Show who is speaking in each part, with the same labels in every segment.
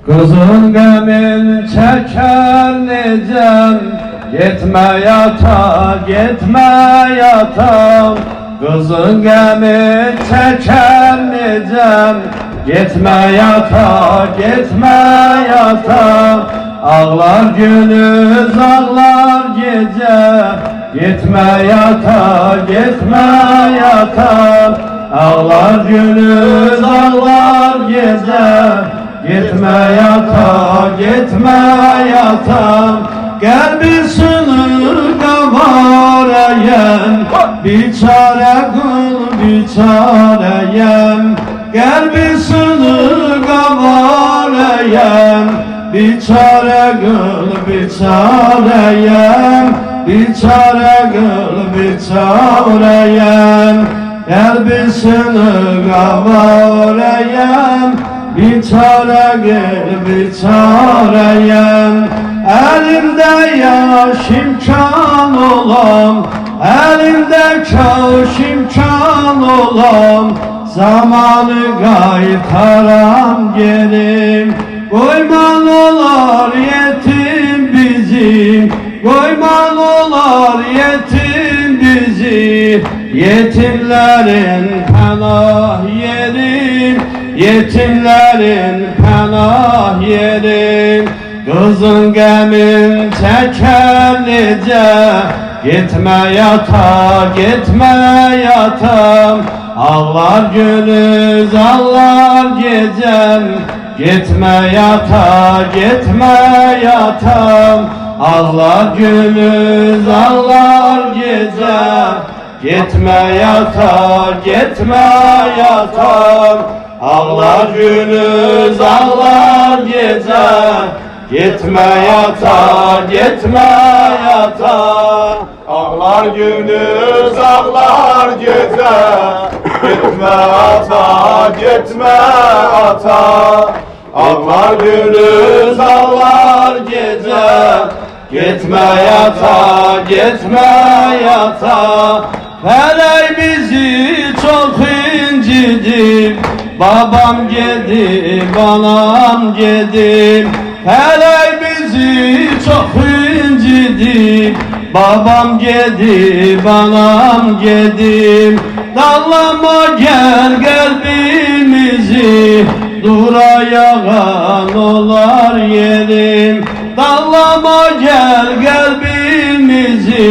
Speaker 1: Kızın qəmin çəkər necəm, Getmə yata, getmə yata. Kızın qəmin çəkər necəm, Getmə yata, getmə yata. Ağlar gündüz, ağlar gecə, Getmə yata, getmə yata. Ağlar gündüz, ağlar gecə, Getmə yata, getmə yata. Qəlbi sınır qavarəyəm, Biçarə qıl biçarəyəm. Qəlbi sınır qavarəyəm, Biçarə qıl biçarəyəm. Biçarə qıl biçarəyəm. Qəlbi sınır qavarəyəm, Biçarə qıl biçarəyəm. Əlimdə yaş imkan olam, Əlimdə kaş imkan olam, Zamanı qaytaram gerim. Qoyman olar yetim bizim, Qoyman olar yetim bizi. Yetimlərin pənah yeri, Yetimlərin pənah yeri. Kızın qəmin çəkər necə, Getmə yata, getmə yata. Ağlar gündüz, ağlar gecəm, Getmə yata, getmə yata. Ağlar gündüz, ağlar gecəm, Getmə yata, getmə yata. Ağlar gündüz, ağlar gecəm, Getmə yata, getmə yata.
Speaker 2: Ağlar gündüz, ağlar gecə, Getmə ata, getmə ata. Ağlar gündüz, ağlar gecə, Getmə yata, getmə yata. Fələk bizi çox incidir, Babam gedib, anam gedib. Fələk bizi çox incidir, Babam gedib, anam gedib. Dallama gəl qəlbimizi, Durayağan olar yerim. Dallama gəl qəlbimizi,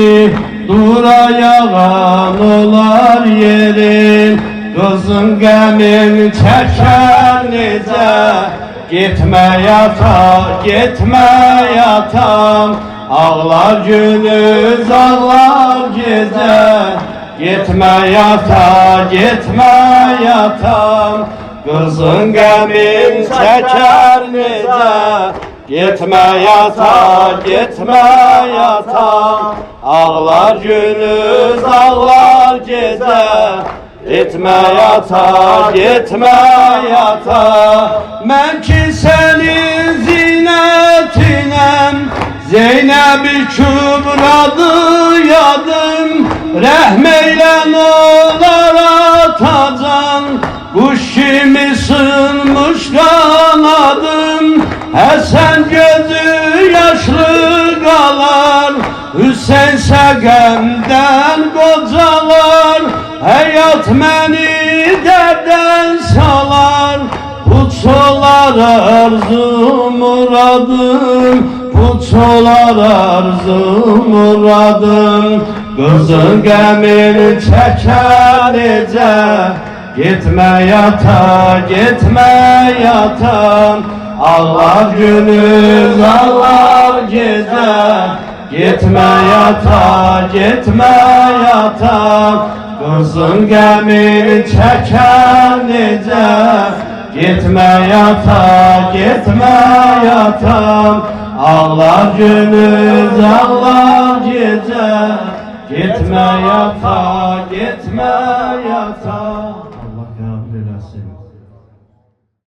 Speaker 2: Durayağan olar yerim. Kızın qəmin çəkər necə, Getmə yata, getmə yata. Ağlar gündüz, ağlar gecə, Getmə yata, getmə yata. Kızın qəmin çəkər necə, Getmə yata, getmə yata. Ağlar gündüz, ağlar gecə, Getmə yata, getmə yata. Mən ki sənin zinətinəm, Zeynəb-i Kübradır yadım. Rəhm eylən olar atacan, Quş kimi sınmış qanadım. Həsən gözü yaşlı qalar, Hüseyn səqəmdən qocalar. Həyat məni dərdən salar, Puç olar arzu muradım, Puç olar arzu muradım. Kızın qəmin çəkər necə, Getmə yata, getmə yata. Ağlar gündüz, ağlar gecə, Getmə yata, getmə yata. Kızın qəmin çəkər necə, Getmə yata, getmə yata. Ağlar gündüz, ağlar gecə, Getmə yata, getmə yata.